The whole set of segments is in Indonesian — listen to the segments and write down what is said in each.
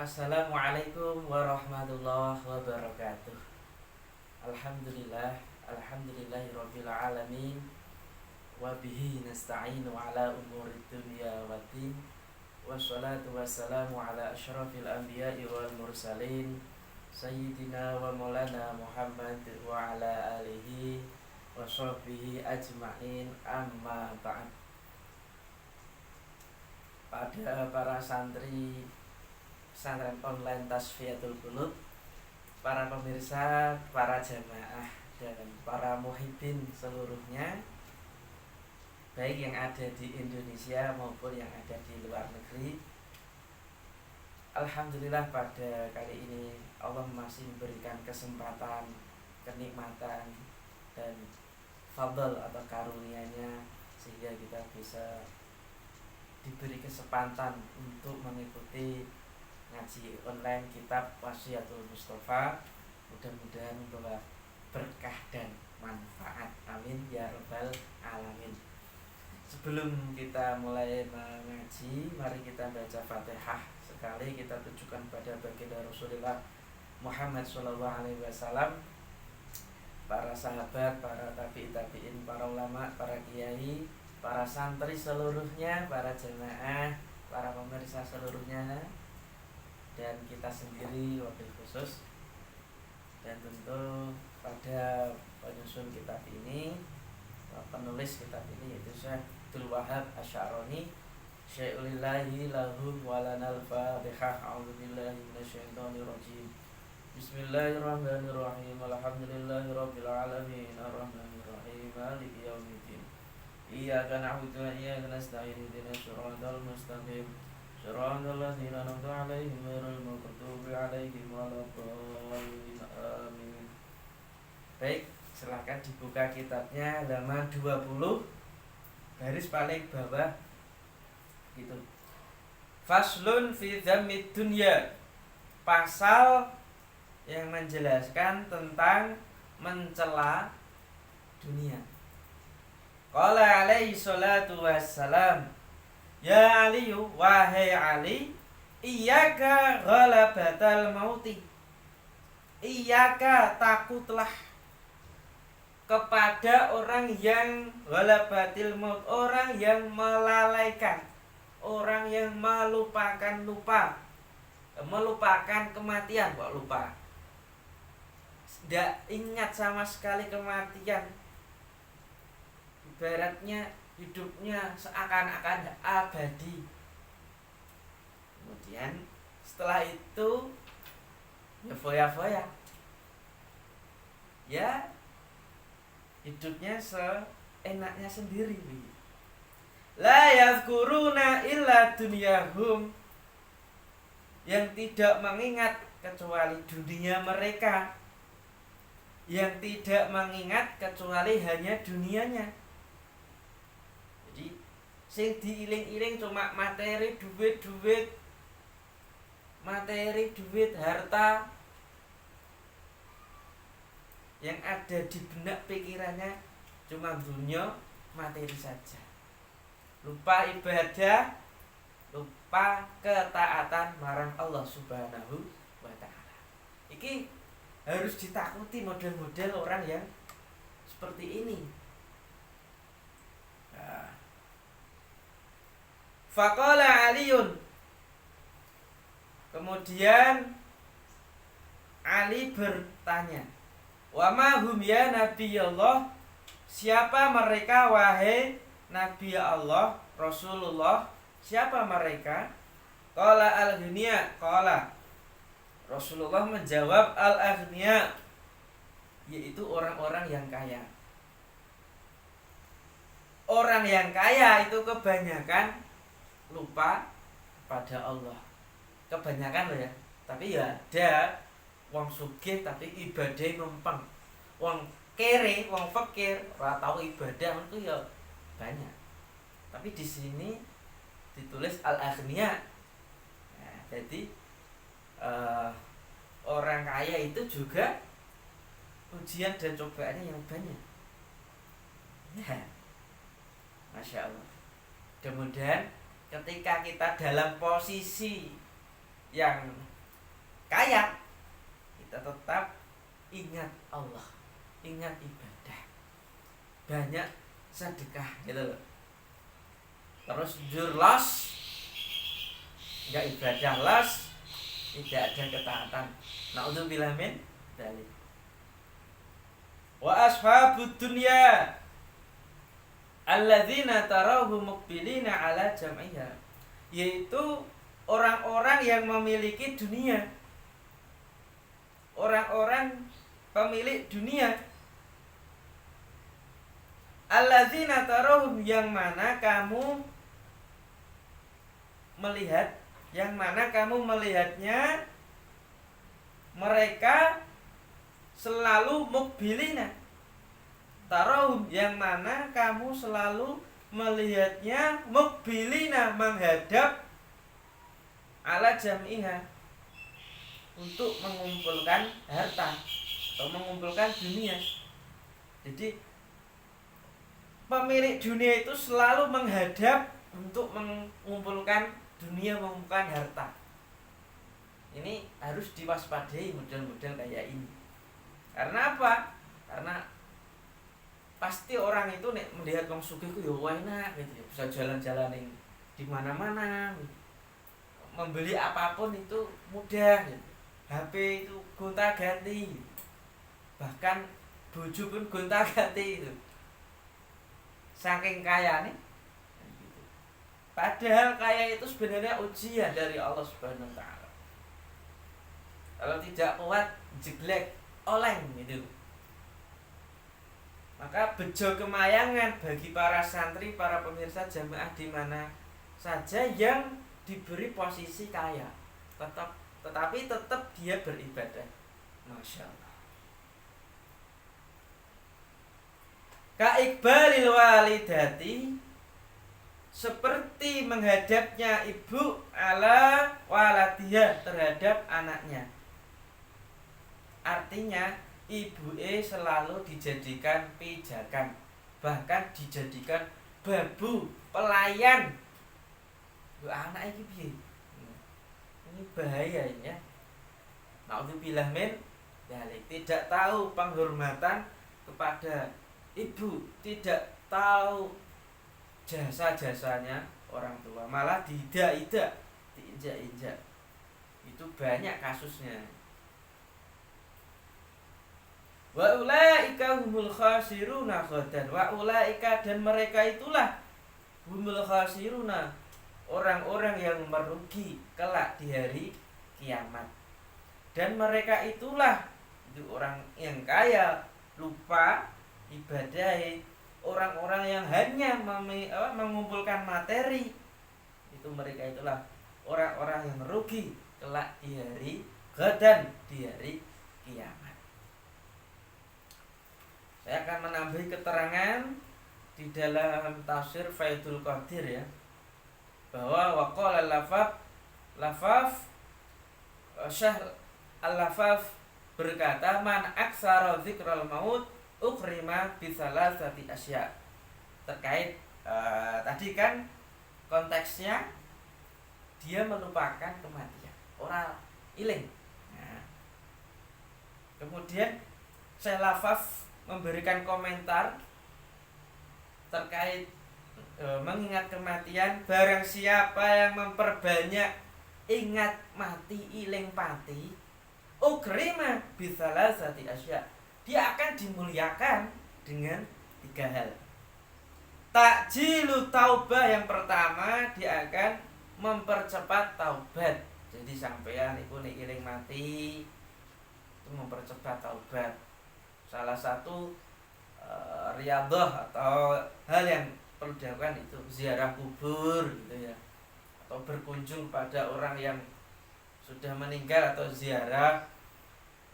Assalamualaikum warahmatullahi wabarakatuh. Alhamdulillahirabbil alamin wa bihi nasta'inu ala umurid dunya waddin. Wassalatu wassalamu ala asyrafil anbiya'i wal mursalin sayyidina wa maulana Muhammad wa ala alihi wa sahbihi ajma'in, amma ba'd. Pada para santri pesantren online Tasfiyatul Qulub, para pemirsa, para jamaah, dan para muhibbin seluruhnya, baik yang ada di Indonesia maupun yang ada di luar negeri. Alhamdulillah, pada kali ini Allah masih memberikan kesempatan, kenikmatan, dan fadl atau karunia-Nya sehingga kita bisa diberi kesempatan untuk mengikuti ngaji online kitab Wasiatul Mustafa. Mudah-mudahan membawa berkah dan manfaat, amin ya rabbal alamin. Sebelum kita mulai mengaji, mari kita baca Fatihah sekali, kita tujukan pada baginda Rasulullah Muhammad SAW, para sahabat, para tabi'in, para ulama, para kiai, para santri seluruhnya, para jemaah, para pemirsa seluruhnya, dan kita sendiri wabil khusus. Dan tentu pada penyusun kitab ini, penulis kitab ini, yaitu Syekh Abdul Wahab Asy'arani, Syai'ulillahi lahum walanal Fatihah. A'udzubillahi minasyaitonirrajim. Bismillahirrahmanirrahim. Alhamdulillahirabbil alamin, arrahmanirrahim, maliki yaumiddin. Iyyaka na'budu wa iyyaka nasta'in. Ihdinas siratal mustaqim. Shiratal ladzina an'amta 'alaihim ghairil maghdubi 'alaihim waladdallin. Amin. Baik, silakan dibuka kitabnya halaman 20, garis paling bawah gitu. Faslun fi dhammid dunya. Pasal yang menjelaskan tentang mencela dunia. Qala alaihi salatu wassalam, ya Ali, wahai Ali, iyyaka ghalabatal mauti. Iyyaka, takutlah kepada orang yang ghalabatil maut, orang yang melalaikan, orang yang melupakan kematian. Kok lupa? Tidak ingat sama sekali kematian. Ibaratnya hidupnya seakan-akan abadi. Kemudian setelah itu ya foya-foya, ya hidupnya seenaknya sendiri. La yazkuruna illa dunyahum, yang tidak mengingat kecuali dunia mereka, yang tidak mengingat kecuali hanya dunianya. Jadi sing diiling-iling cuma materi, duit, harta. Yang ada di benak pikirannya cuma dunia, materi saja. Lupa ibadah, lupa ketaatan marang Allah Subhanahu wa ta'ala. Iki harus ditakuti model-model orang yang seperti ini. Faqala Aliun, kemudian Ali bertanya, wa ma hum ya Nabi Allah, siapa mereka wahai Nabi Allah Rasulullah, siapa mereka? Qala al-ghniya, qala Rasulullah menjawab, al-aghniya, yaitu orang-orang yang kaya. Orang yang kaya itu kebanyakan lupa pada Allah. Kebanyakan loh ya. Tapi ya ada wong sugih tapi ibadah numpang. Wong kere, wong fakir, ora tau ibadah itu ya banyak. Tapi di sini ditulis al-aghniya. Nah, jadi orang kaya itu juga ujian dan cobaannya yang banyak. Ya, Masya Allah. Kemudian ketika kita dalam posisi yang kaya, kita tetap ingat Allah, ingat ibadah, banyak sedekah gitu loh. Terus jujur los, enggak ibadah los, tidak ada ketaatan. Naudzubillah min dzalik. Wa ashabud dunya alladzina tarahu muqbilina ala jam'iha, yaitu orang-orang yang memiliki dunia, orang-orang pemilik dunia. Alladzina tarahum, yang mana kamu melihat, yang mana kamu melihatnya mereka selalu mukbilina. Tarahum, yang mana kamu selalu melihatnya mukbilina, menghadap ala jam'iha, untuk mengumpulkan harta atau mengumpulkan dunia. Jadi pemilik dunia itu selalu menghadap untuk mengumpulkan dunia, mengumpulkan harta. Ini harus diwaspadai model-model kayak ini. Karena apa? Karena pasti orang itu nek melihat wong sugih ku ya enak gitu ya, bisa jalan-jalan di mana-mana gitu. Membeli apapun itu mudah gitu. HP itu gonta-ganti. Bahkan bojo pun gonta-ganti itu. Saking kaya nih, padahal kaya itu sebenarnya ujian dari Allah Subhanahu wa Ta'ala. Kalau tidak kuat, jeglek, oleng gitu. Maka bejo kemayangan bagi para santri, para pemirsa jamaah di mana saja yang diberi posisi kaya, tetapi tetap dia beribadah. Masya Allah. Ka iqbalil walidati, seperti menghadapnya ibu ala waladiha, terhadap anaknya. Artinya ibu selalu dijadikan pijakan, bahkan dijadikan babu, pelayan. Loh, anak ini piye? Ini bahaya ya. Naudzubillah min dzalik. Tidak tahu penghormatan kepada ibu, tidak tahu jasa-jasanya orang tua, malah diinjak-injak. Itu banyak kasusnya. Wa ulaika humul khasiruna ghadan. Wa ulaika, dan mereka itulah humul khasiruna, orang-orang yang merugi kelak di hari kiamat. Dan mereka itulah itu orang yang kaya, lupa ibadah, orang-orang yang hanya mengumpulkan materi. Itu mereka itulah orang-orang yang merugi kelak di hari ghadan, di hari kiamat. Saya akan menambah keterangan di dalam tafsir Faidul Qadir ya, bahwa waqala Lafaf Syekh Al-Lafaf berkata, man aksara dzikral maut ukrima bisalasati asya. Terkait tadi kan konteksnya dia melupakan kematian, orang iling. Nah, kemudian Syekh Lafaf memberikan komentar terkait mengingat kematian. Barang siapa yang memperbanyak ingat mati, iling pati, ukrima bisalasati asya, dia akan dimuliakan dengan 3 hal. Takjilu taubah, yang pertama dia akan mempercepat taubat. Jadi sampeyan iku nek iling mati itu mempercepat taubat. Salah satu riyadhah atau hal yang perlu dilakukan itu ziarah kubur gitu ya, atau berkunjung pada orang yang sudah meninggal, atau ziarah,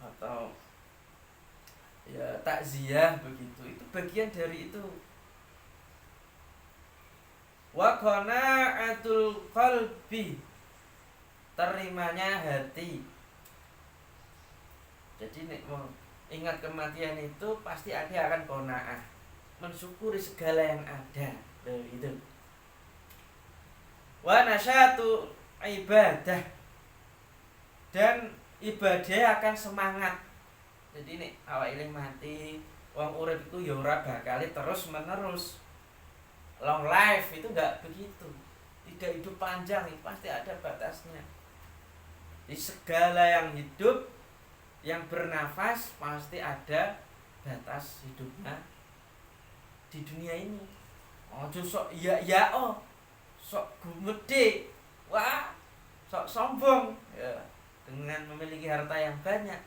atau ya takziah begitu. Itu bagian dari itu. Wa qana'atul qalbi, terimanya hati. Jadi nek mau ingat kematian itu pasti ada akan qanaah, mensyukuri segala yang ada. Itu. Wa nasyatu ibadah, dan ibadah akan semangat. Jadi nek awak eling mati, wong urip itu ya ora bakal terus menerus. Long life itu enggak begitu. Tidak hidup panjang, itu pasti ada batasnya. Di segala yang hidup, yang bernafas pasti ada batas hidupnya di dunia ini. Ojo sok iya oh, sok gumede, wah, sok sombong ya, dengan memiliki harta yang banyak.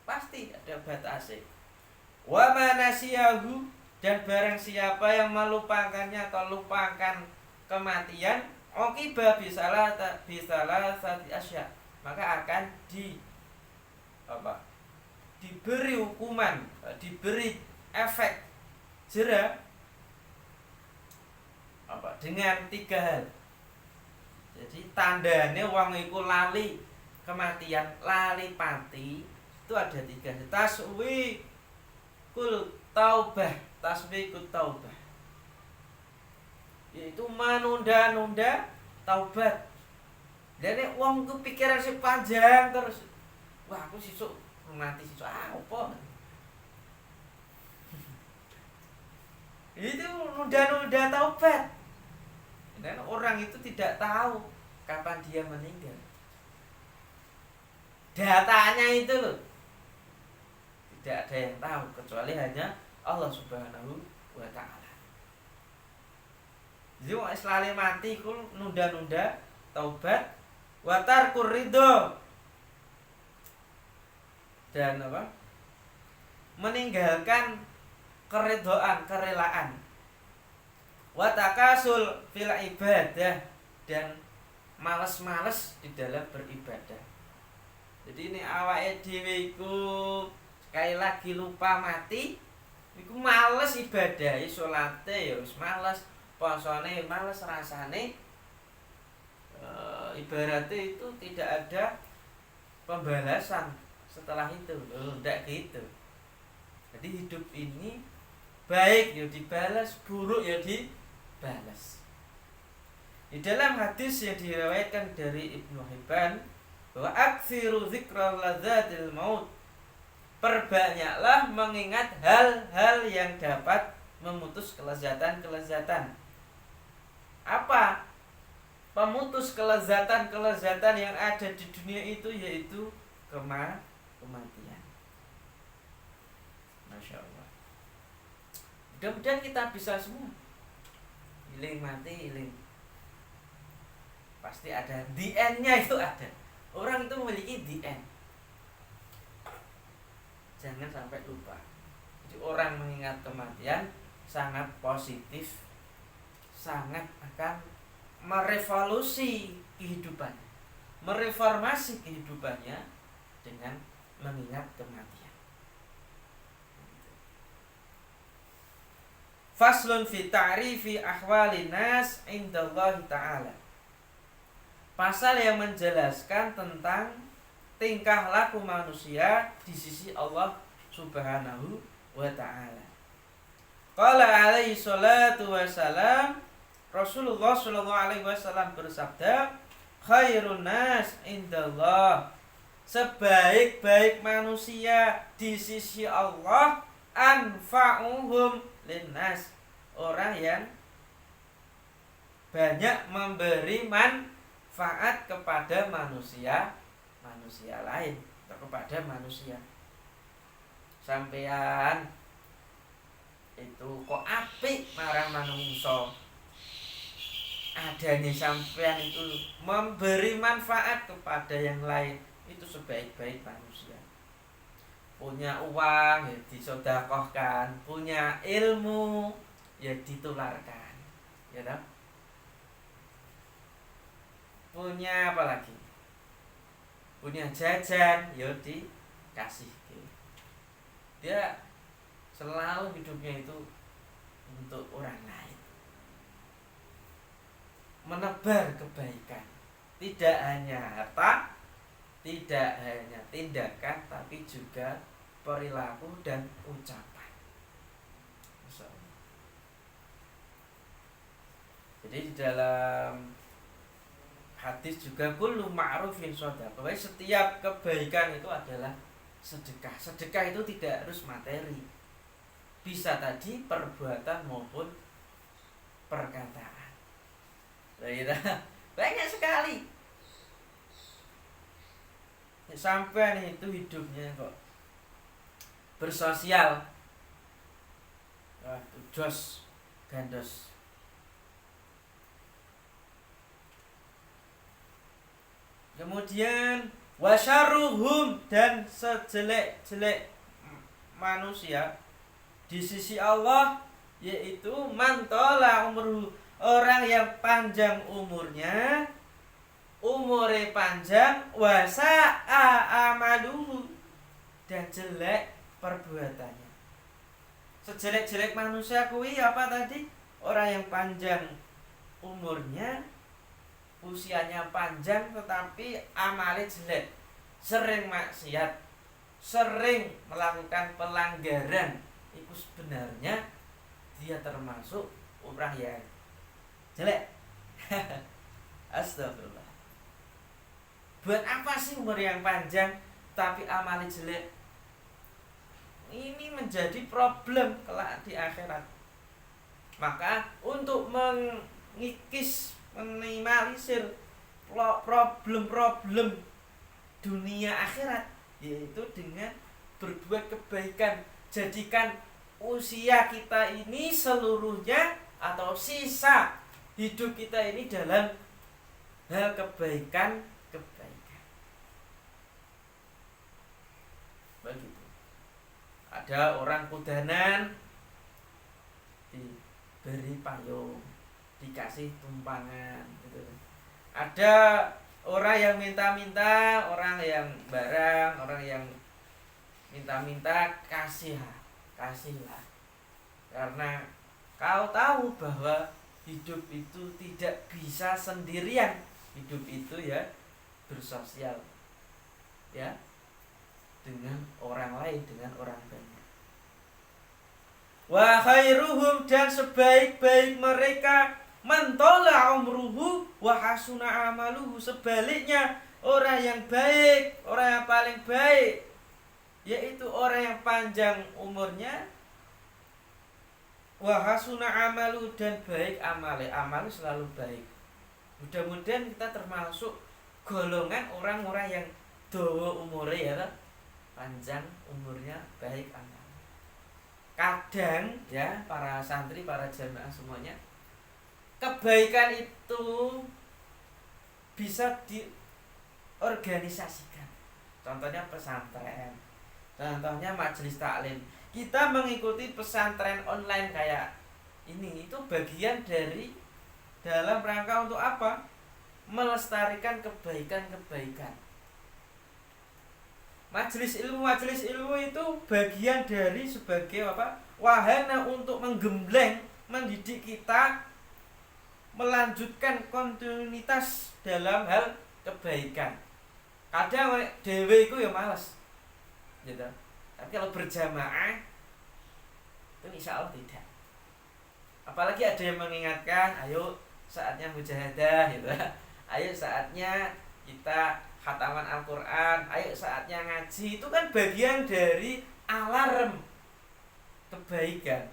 Pasti ada batasnya. Wa manasiyahu, dan barang siapa yang melupakannya atau lupakan kematian, okiba bisalah sati asya, maka akan diberi hukuman, diberi efek jera dengan 3 hal. Jadi tandane wong iku lali kematian, lali pati, itu ada 3. Taswi kul taubah, tasbihut taubah, yaitu menunda-nunda taubat. Dan wong ku pikiran si panjang terus, wah aku sesuk mati sesuk apa? Itu nunda-nunda taubat. Dan orang itu tidak tahu kapan dia meninggal. Datanya itu loh, tidak ada yang tahu kecuali hanya Allah Subhanahu wa ta'ala. Jadi wong islami mati ku nunda-nunda taubat, wa tarkur ridho, dan meninggalkan keridhaan, kerelaan, wa takasul fil ibadah, dan males-males di dalam beribadah. Jadi ini awake dhewe iku sekali lagi lupa mati, iku males ibadah, salate ya wis males, posone males, rasane ibaratnya itu tidak ada pembalasan setelah itu. Ndak gitu. Jadi hidup ini baik ya dibalas, buruk ya dibalas. Di dalam hadis yang diriwayatkan dari Ibnu Hibban bahwa aksiru dzikra ladzatil maut, perbanyaklah mengingat hal-hal yang dapat memutus kelezatan-kelezatan. Apa pemutus kelezatan-kelezatan yang ada di dunia itu? Yaitu kematian. Masya Allah. Mudah-mudahan kita bisa semua iling mati, iling. Pasti ada the end-nya, itu ada. Orang itu memiliki the end. Jangan sampai lupa. Jadi orang mengingat kematian sangat positif, sangat akan merevolusi kehidupannya, mereformasi kehidupannya dengan mengingat kematian. Faslun fi ta'rifi ahwalin nas indallahi ta'ala. Pasal yang menjelaskan tentang tingkah laku manusia di sisi Allah Subhanahu wa ta'ala. Qala alaihi salatu wassalam, Rasulullah sallallahu alaihi wasallam bersabda, khairun nas indallah, sebaik-baik manusia di sisi Allah, anfa'uhum linnas, orang yang banyak memberi manfaat kepada manusia lain atau kepada manusia. Sampean itu kok apik marang manungsa, adanya sampean itu memberi manfaat kepada yang lain, itu sebaik-baik manusia. Punya uang ya disedekahkan, punya ilmu ya ditularkan, ya toh? Punya apa lagi? Punya jajan ya dikasih. Dia selalu hidupnya itu untuk orang lain, menebar kebaikan, tidak hanya harta, tidak hanya tindakan, tapi juga perilaku dan ucapan. Jadi di dalam hadis juga kullu ma'rufin shadaqah. Setiap kebaikan itu adalah sedekah. Sedekah itu tidak harus materi. Bisa tadi perbuatan maupun perkataan. Banyak sekali. Sampai itu hidupnya kok bersosial. Wah, jos gandos. Kemudian wasyaruhum, dan sejelek-jelek manusia di sisi Allah yaitu mantola umruhu, orang yang panjang umurnya, umure panjang, wasa'a amaluhu, dan jelek perbuatannya. Sejelek-jelek manusia kuwi apa tadi? Orang yang panjang umurnya, usianya panjang tetapi amalnya jelek, sering maksiat, sering melakukan pelanggaran. Itu sebenarnya dia termasuk umrah yang jelek. Astagfirullah. Buat apa sih umur yang panjang tapi amalnya jelek? Ini menjadi problem kelak di akhirat. Maka untuk mengikis, minimalisir problem-problem dunia akhirat, yaitu dengan berbuat kebaikan. Jadikan usia kita ini seluruhnya atau sisa hidup kita ini dalam hal kebaikan. Begitu. Ada orang kudanan diberi payung, dikasih tumpangan gitu. Ada orang yang minta-minta, orang yang barang, orang yang minta-minta, kasihlah. Karena kau tahu bahwa hidup itu tidak bisa sendirian. Hidup itu ya bersosial, ya, dengan orang lain, dengan orang banyak. Wa khairuhum, dan sebaik-baik mereka, man tala umruhu wa hasuna amaluhu. Sebaliknya, orang yang baik, orang yang paling baik, yaitu orang yang panjang umurnya, wa hasuna amaluhu, dan baik amalnya. Amal selalu baik. Mudah-mudahan kita termasuk golongan orang-orang yang dawa umurnya, ya, panjang umurnya, baik amal. Kadang ya para santri, para jamaah semuanya, kebaikan itu bisa diorganisasikan. Contohnya pesantren, contohnya majelis taklim. Kita mengikuti pesantren online kayak ini, itu bagian dari dalam rangka untuk apa? Melestarikan kebaikan-kebaikan. Majelis ilmu itu bagian dari sebagai apa? Wahana untuk menggembleng, mendidik kita melanjutkan kontinuitas dalam hal kebaikan. Kadang dewe itu ya males, gitu. Tapi kalau berjamaah itu insya Allah tidak. Apalagi ada yang mengingatkan, ayo saatnya mujahadah, gitu. Ayo saatnya kita khataman Al-Quran, ayo saatnya ngaji. Itu kan bagian dari alarm kebaikan.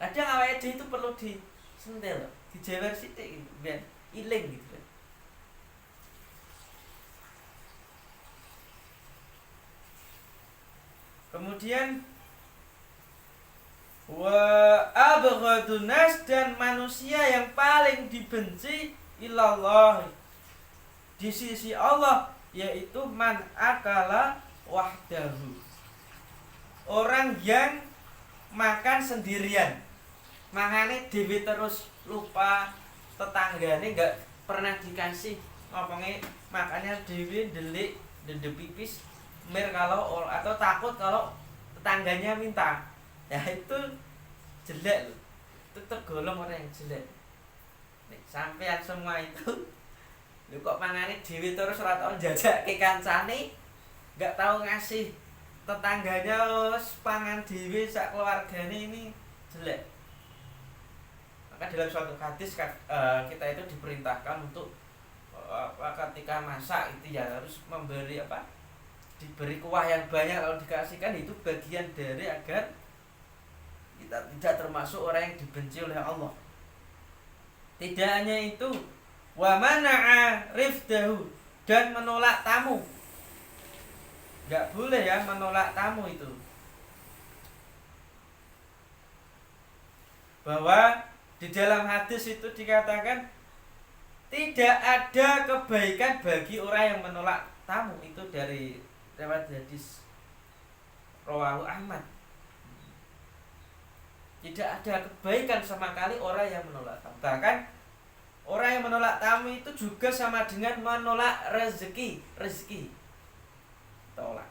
Kadang awake dhewe itu perlu disentil, dijewer sithik gitu, biar iling gitu. Kemudian wa abghadun nas, dan manusia yang paling dibenci ilallah di sisi Allah yaitu man akala wahdahu, orang yang makan sendirian, mangane dhewe terus, lupa tetanggane, enggak pernah dikasih ngoponge, makannya dhewe ndelik ndendep pipis mir kalau, atau takut kalau tetangganya minta. Ya itu jelek loh. Itu tergolong orang yang jelek. Nih, sampean semua itu lu kok mangane dhewe terus ora tau njajake kancane, enggak tahu ngasih tetangganya, pangan dhewe sak keluargane, ini jelek. Maka dalam suatu hadis kita itu diperintahkan untuk ketika masak itu ya harus memberi diberi kuah yang banyak. Kalau dikasihkan itu bagian dari agar kita tidak termasuk orang yang dibenci oleh Allah. Tidak hanya itu, wa mana'a rifdahu, dan menolak tamu. Enggak boleh ya menolak tamu itu. Bahwa di dalam hadis itu dikatakan tidak ada kebaikan bagi orang yang menolak tamu. Itu dari riwayat hadis rawahu Ahmad. Tidak ada kebaikan sama kali orang yang menolak tamu. Bahkan orang yang menolak tamu itu juga sama dengan menolak rezeki. Tolak.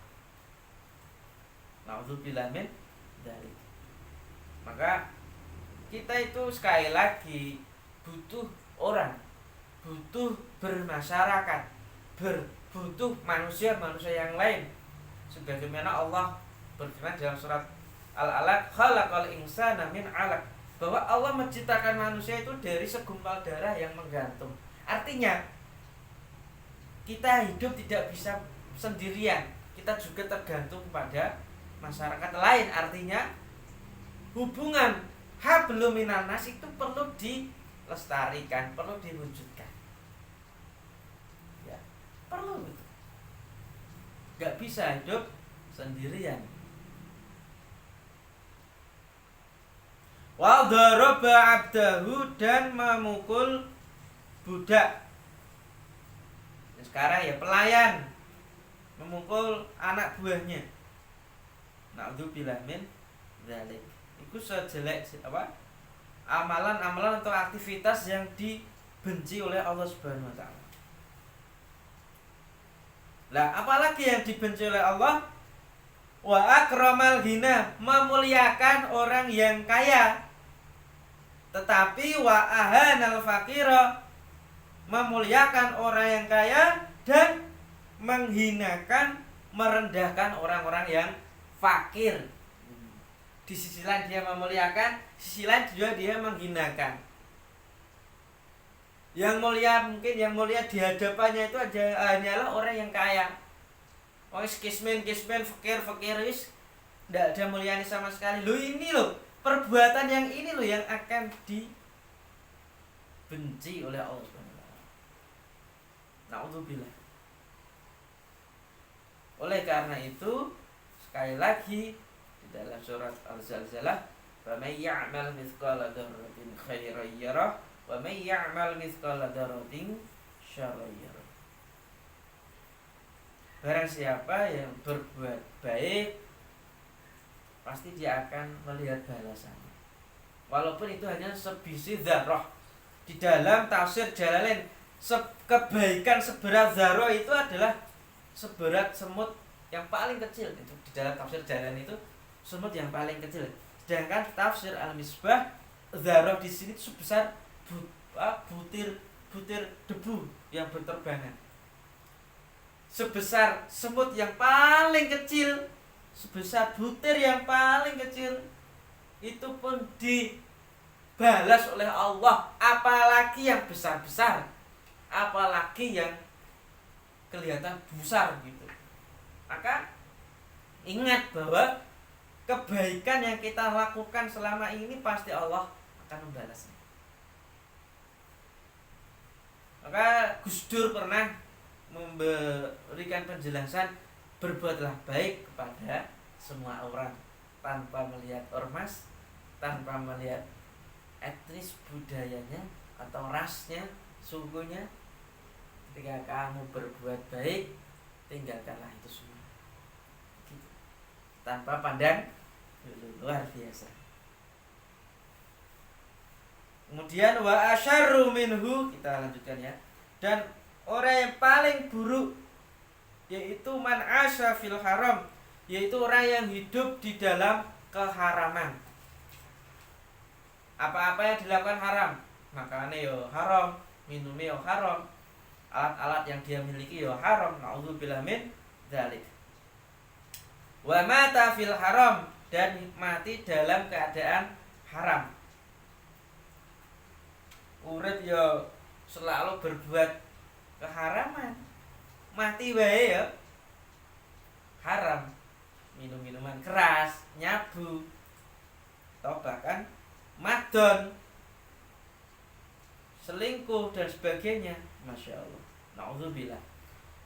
Nauzubillah min dzalik. Maka kita itu sekali lagi butuh orang, butuh bermasyarakat, butuh manusia yang lain. Sebagaimana Allah berfirman dalam surat Al-Alaq, khalaqal insana min 'alaq, bahwa Allah menciptakan manusia itu dari segumpal darah yang menggantung. Artinya kita hidup tidak bisa sendirian, kita juga tergantung pada masyarakat lain. Artinya hubungan hablum minan nas itu perlu dilestarikan, perlu diwujudkan. Ya, perlu itu. Gak bisa hidup sendirian. Wa daraba 'abdahu, dan memukul budak. Sekarang ya pelayan memukul anak buahnya. Na'udzubillah min dzalik. Itu sejelek amalan-amalan atau aktivitas yang dibenci oleh Allah Subhanahu wa taala. Lah, apalagi yang dibenci oleh Allah? Wa akramal ghina, memuliakan orang yang kaya. Tetapi wa ahanal faqira, memuliakan orang yang kaya dan menghinakan, merendahkan orang-orang yang fakir. Di sisi lain dia memuliakan, sisi lain juga dia menghinakan. Yang mulia, mungkin yang mulia di hadapannya itu hanyalah orang yang kaya. Oh, kismen, fakir wis tidak ada mulianya sama sekali. Loh, ini loh perbuatan yang ini loh yang akan dibenci oleh Allah Subhanahu wa taala. Na'udzubillah. Oleh karena itu, sekali lagi di dalam surat Al-Zalzalah, "Faman ya'mal mithqala dzarratin khairan yarah wa man ya'mal mithqala dzarratin syarran yarah." Barang siapa yang berbuat baik, pasti dia akan melihat balasannya. Walaupun itu hanya sebiji dzarrah. Di dalam tafsir Jalalain, kebaikan seberat dzarrah itu adalah seberat semut yang paling kecil. Itu di dalam tafsir Jalalain itu semut yang paling kecil. Sedangkan tafsir Al-Misbah, dzarrah di sini sebesar butir debu yang berterbangan. Sebesar semut yang paling kecil, sebesar butir yang paling kecil, itu pun dibalas oleh Allah. Apalagi yang besar-besar, apalagi yang kelihatan besar gitu. Maka ingat bahwa kebaikan yang kita lakukan selama ini pasti Allah akan membalasnya. Maka Gus Dur pernah memberikan penjelasan, berbuatlah baik kepada semua orang tanpa melihat ormas, tanpa melihat etnis budayanya atau rasnya, sukunya. Ketika kamu berbuat baik, tinggalkanlah itu semua gitu. Tanpa pandang, luar biasa. Kemudian wa asyarru minhu, kita lanjutkan ya. Dan orang yang paling buruk yaitu man asya fil haram, yaitu orang yang hidup di dalam keharaman. Apa-apa yang dilakukan haram, makannya yo haram, minumnya yo haram, alat-alat yang dia miliki yo haram. Na'udzubillah min dzalik. Wa mata fil haram, dan mati dalam keadaan haram. urip ya selalu berbuat keharaman, mati wae ya haram, minum-minuman keras, nyabu, atau bahkan madon, selingkuh dan sebagainya. Masya Allah, na'udzubillah.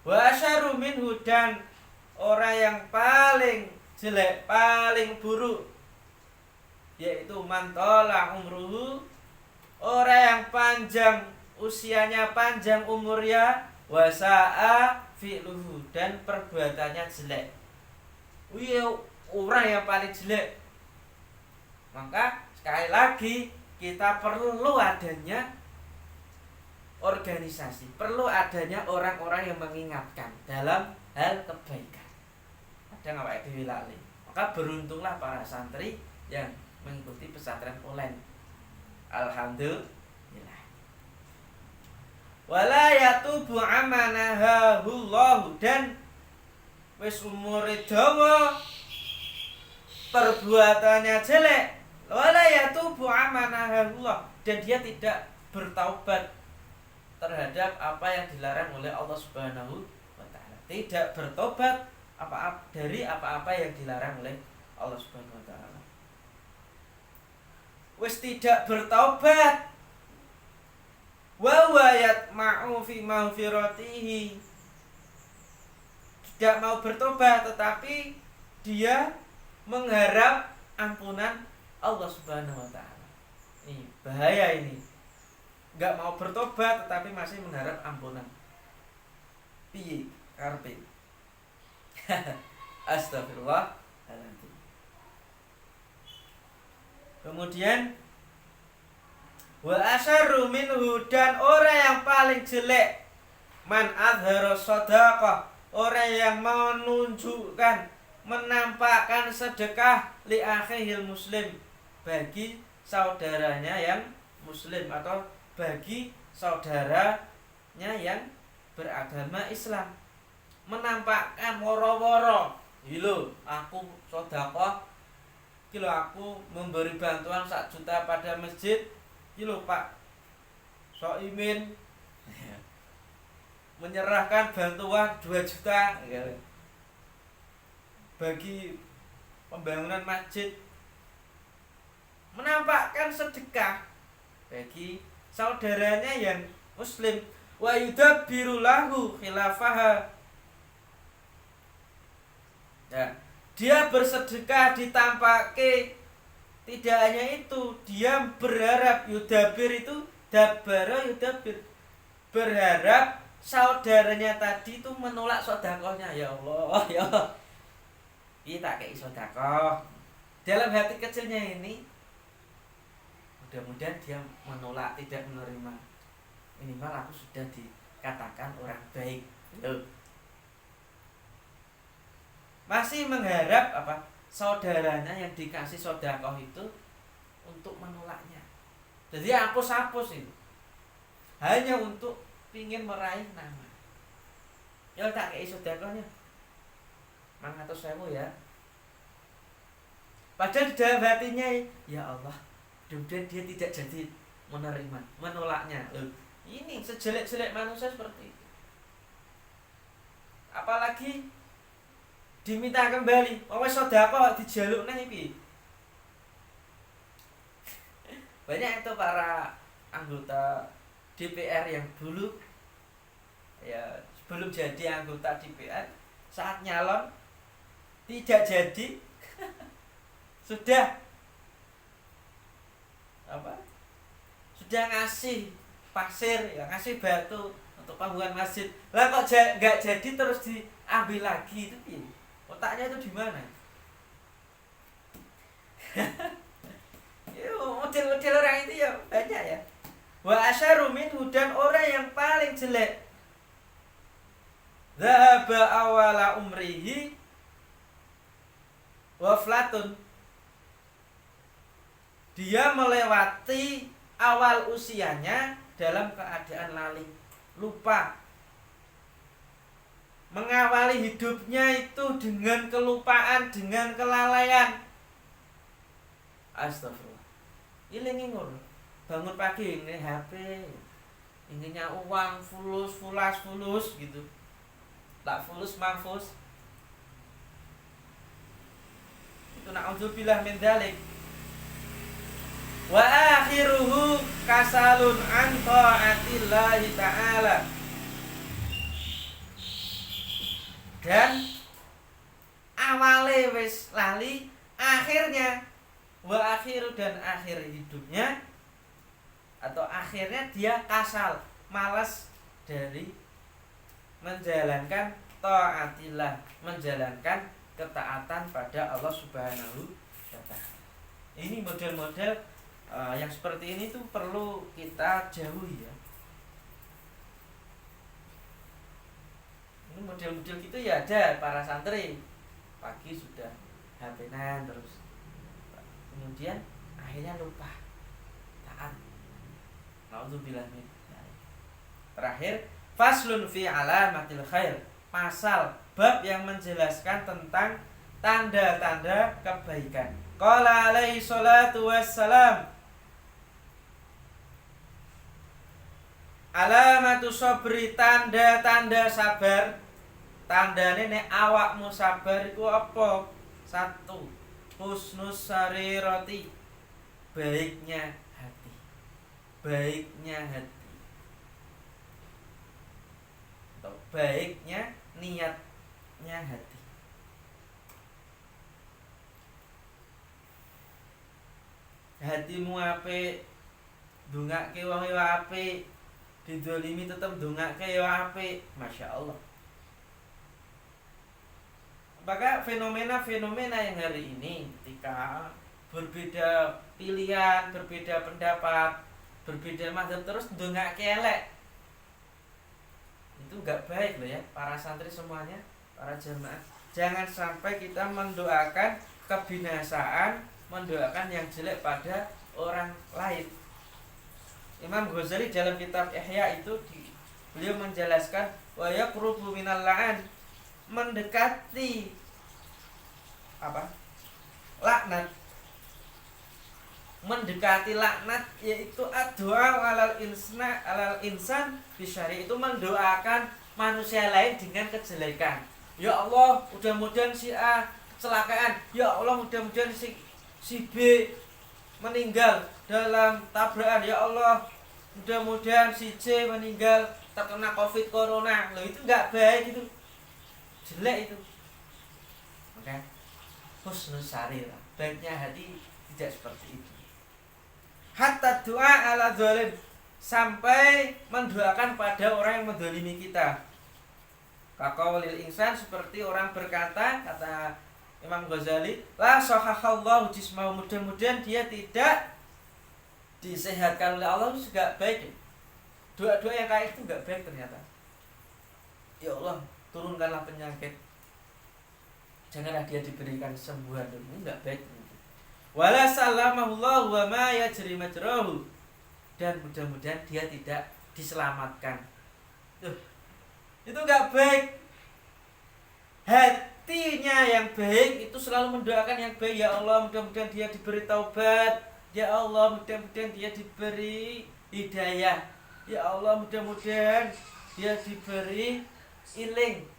Wa asyaru minhu, dan orang yang paling jelek, paling buruk, yaitu mantola umruhu, orang yang panjang usianya, panjang umurnya, wasa'a fi'luhu, dan perbuatannya jelek. Orang yang paling jelek. Maka sekali lagi kita perlu adanya organisasi, perlu adanya orang-orang yang mengingatkan dalam hal kebaikan. Ada nggak Pak Lali? Maka beruntunglah para santri yang mengikuti pesantren online. Alhamdulillah. Wala yatubu amanahullahu, dan wis umure dawa perbuatannya jelek, wala yatubu amanahullah, dan dia tidak bertaubat terhadap apa yang dilarang oleh Allah Subhanahu wa taala. Tidak bertobat dari apa-apa yang dilarang oleh Allah Subhanahu wa taala. Wis tidak bertaubat, wa yatma'u fi maghfiratihi, tidak mau bertobat tetapi dia mengharap ampunan Allah Subhanahu wa taala. Ini bahaya ini. Enggak mau bertobat tetapi masih mengharap ampunan. Piye karepe? Astagfirullahaladzim. Kemudian wa asyarru minhu, dan orang yang paling jelek, man adhara shadaqah, orang yang menunjukkan, menampakkan sedekah li akhihil muslim, bagi saudaranya yang muslim atau bagi saudaranya yang beragama Islam. Menampakkan woro-woro, lho aku sedekah, iki lho aku memberi bantuan 1 juta pada masjid, iki lho Pak Soimin menyerahkan bantuan 2 juta bagi pembangunan masjid. Menampakkan sedekah bagi saudaranya yang muslim. Wa yudabbiru lahu khilafaha, ya, dia bersedekah ditampake. Tidak hanya itu, dia berharap, yudabir itu dabbara yudabir, berharap saudaranya tadi itu menolak sedekahnya. Ya Allah, ya Allah, kita kayak sedekah. Dalam hati kecilnya ini, mudah-mudahan dia menolak, tidak menerima. Minimal aku sudah dikatakan orang baik. Loh. Masih mengharap apa? Saudaranya yang dikasih sedekah itu untuk menolaknya. Jadi hapus-hapus itu. Hanya untuk ingin meraih nama. Ya tak kei sedekahnya 500.000 ya. Padahal di dalam hatinya, ya Allah, mudah-mudahan dia tidak jadi menerima, menolaknya. Loh, ini sejelek-jelek manusia seperti itu. Apalagi diminta kembali, wis sedekah dijalukne iki. Banyak itu para anggota DPR yang dulu ya sebelum jadi anggota DPR, saat nyalon tidak jadi sudah apa? Sudah ngasih pasir, ya ngasih batu untuk pembangunan masjid. Lah kok nggak jadi terus diambil lagi, itu piye? Otaknya itu di mana? Model-model orang itu ya banyak ya. Wa asyaru minhu, dan orang yang paling jelek, dhahaba awala umrihi waflatun, dia melewati awal usianya dalam keadaan lalai, lupa. Mengawali hidupnya itu dengan kelupaan, dengan kelalaian. Astagfirullah. Ilingi ngono. bangun pagi ini HP, inginnya uang fulus gitu, tak fulus mahfuz. Itu na'udzubillah min dzalik. Wa akhiruhu kasalun an ta'atillahi ta'ala. Dan awale wis lali, akhirnya dan akhir hidupnya atau akhirnya dia kasal, malas dari menjalankan taatillah, menjalankan ketaatan pada Allah Subhanahu wa taala. Ini model-model yang seperti ini tuh perlu kita jauhi ya. Ini model-model gitu ya ada para santri pagi sudah HP-an terus, kemudian akhirnya lupa taat. Nauzubillah min dzalik. Terakhir, faslun fi alamatil khair, pasal bab yang menjelaskan tentang tanda-tanda kebaikan. Qala alaihi salatu wassalam, alamatu sabri, tanda-tanda sabar. Tandane nek awakmu sabar iku apa? 1. Husnus sarirati, baiknya hati. Baiknya hati. Atau baiknya niatnya hati. Hatimu apik, ndongake wong yo apik, didolimi tetep ndongake yo apik, Masya Allah. Maka fenomena-fenomena yang hari ini ketika berbeda pilihan, berbeda pendapat, berbeda mazhab terus ndongake elek, itu enggak baik loh ya para santri semuanya, para jamaah. Jangan sampai kita mendoakan kebinasaan, mendoakan yang jelek pada orang lain. Imam Ghazali dalam kitab Ihya itu beliau menjelaskan wa yaqrubu minal la'an, mendekati apa? Laknat. Mendekati laknat yaitu ad-du'a alal insan bisyari, itu mendoakan manusia lain dengan kejelekan. Ya Allah, mudah-mudahan si A kecelakaan. Ya Allah, mudah-mudahan si B meninggal dalam tabrakan. Ya Allah, mudah-mudahan si C meninggal terkena Covid corona. Loh, itu enggak baik, itu jelek itu. Maka husnus sarirah, baiknya hati tidak seperti itu. Hatta doa ala zalim, sampai mendoakan pada orang yang mendolimi kita. Kaqaulil insan, seperti orang berkata, kata Imam Ghazali, la sahahallahu jismahu, mudah-mudahan dia tidak disehatkan oleh Allah. Itu juga baik. Doa-doa yang kayak itu enggak baik ternyata. Ya Allah, turunkanlah penyakit, janganlah dia diberikan kesembuhan. Ini enggak baik. Wala salamahullahu wa ma yajri majrahu, dan mudah-mudahan dia tidak diselamatkan. Itu enggak baik. Hatinya yang baik itu selalu mendoakan yang baik. Ya Allah, mudah-mudahan dia diberi taubat. Ya Allah, mudah-mudahan dia diberi hidayah. Ya Allah, mudah-mudahan dia diberi iling,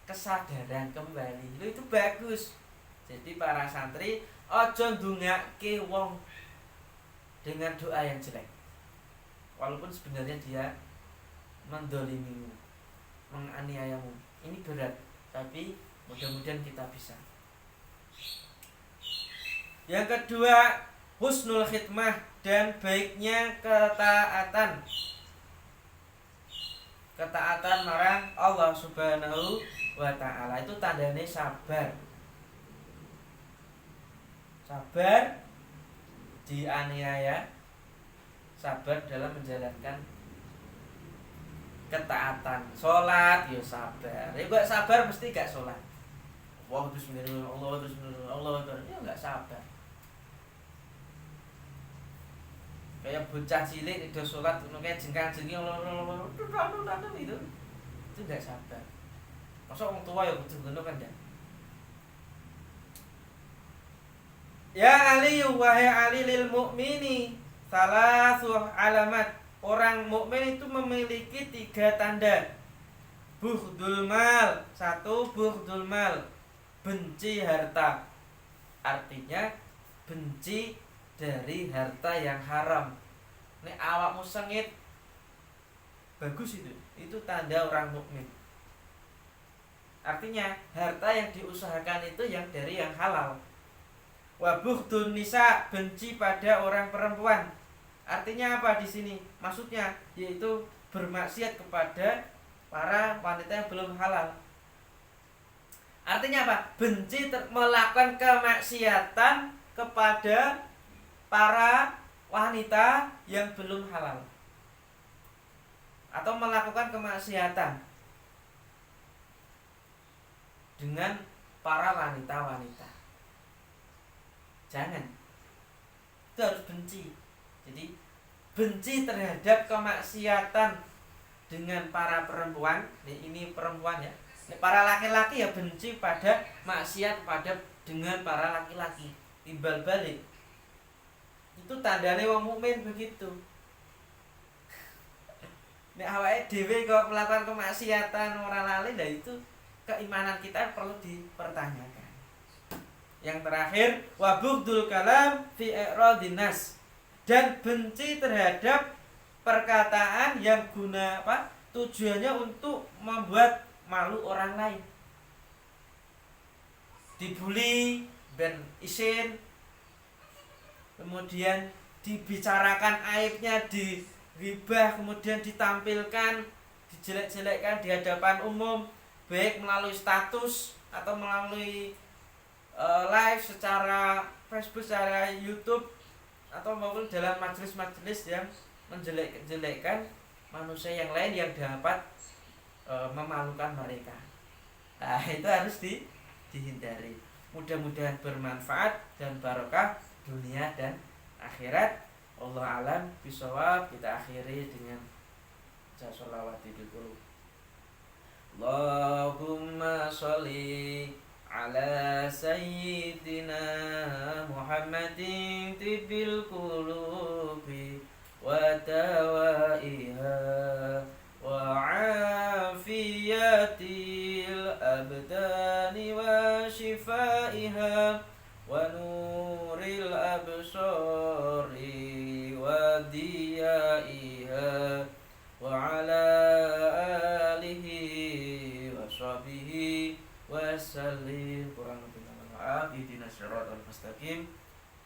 kesadaran kembali. Itu bagus. Jadi para santri ojo ndongake wong dengan doa yang jelek, walaupun sebenarnya dia mendolimimu, menganiayamu. Ini berat, tapi mudah-mudahan kita bisa. Yang kedua, husnul khidmah, dan baiknya ketaatan. Ketaatan marang Allah Subhanahu wa ta'ala, itu tandanya sabar. Sabar dianiaya, sabar dalam menjalankan ketaatan. Sholat ya sabar. Ya gak sabar mesti gak sholat. Allah bismillah, Allah bismillah, Allah ya gak sabar. Kayak bocah cilik itu sholat kayak jengkang-jengking itu gak sabar. Masa orang tua ya betul-betul kan ya. Ya Ali, wahai Ali, lil mu'mini salasu alamat. Orang mukmin itu memiliki 3 tanda. Bughdul mal. 1, bughdul mal, benci harta. Artinya benci dari harta yang haram. Nek awakmu sengit, bagus itu tanda orang mukmin. Artinya harta yang diusahakan itu yang dari yang halal. Wa bughdun nisa, benci pada orang perempuan. Artinya apa di sini? Maksudnya yaitu bermaksiat kepada para wanita yang belum halal. Artinya apa? Benci melakukan kemaksiatan kepada para wanita yang belum halal, atau melakukan kemaksiatan dengan para wanita-wanita. Jangan. Itu harus benci. Jadi benci terhadap kemaksiatan dengan para perempuan. Ini perempuan ya. Para laki-laki ya benci pada maksiat pada dengan para laki-laki. Timbal balik. Itu tandane wong mukmin begitu. Nek awake dhewe kok melakukan kemaksiatan ora lali, lah itu keimanan kita perlu dipertanyakan. Yang terakhir, wa bughdul kalam fi i'radin nas, dan benci terhadap perkataan yang tujuannya untuk membuat malu orang lain. Dibully, ben isin, kemudian dibicarakan aibnya, digibah, kemudian ditampilkan, dijelek-jelekkan di hadapan umum, baik melalui status atau melalui live secara Facebook, secara YouTube, atau maupun dalam majelis-majelis yang menjelek-jelekkan manusia yang lain yang dapat memalukan mereka. Nah, itu harus dihindari. Mudah-mudahan bermanfaat dan barokah dunia dan akhirat. Allah alam bisawab. Kita akhiri dengan sholawat dulu. Allahumma sholli ala sayyidina Muhammadin tibbil qulubi wa tawaiha wa afiyatil abdani wa shifaiha wa nuril absari wa diyaiha wa ala alihi wa sahbihi wasallim. Kurang lebih mohon maaf. Ihdinas siratal mustaqim.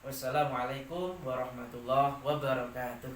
Wassalamualaikum warahmatullahi wabarakatuh.